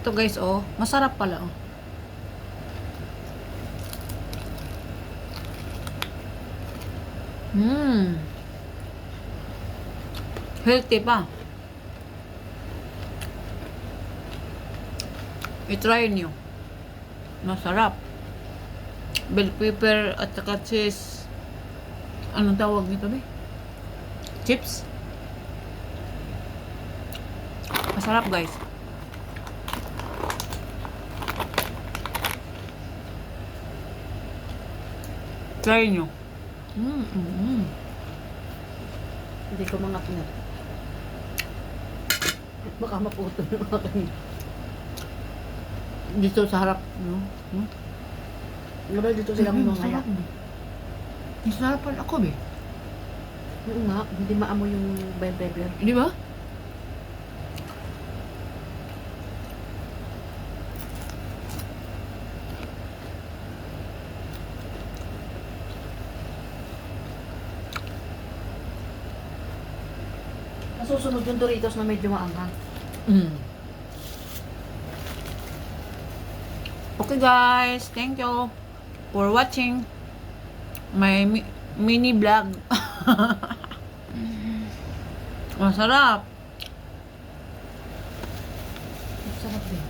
to guys, oh. Masarap pala, oh. Healthy pa. I-try nyo. Masarap. Bell pepper at saka cheese. Anong tawag nito, be? Chips? Masarap, guys. Try nyo. Hindi ko mga pinat. Baka maputo ng aking. Dito sa harap, no? Diba dito sila mamaya? Masarap pala ako, be. Oo nga, hindi maamoy yung bell pepper. Di ba? Nasusunod yung Doritos na medyo maanghang. Okay guys, thank you for watching my mini vlog. Masarap. Sarap din.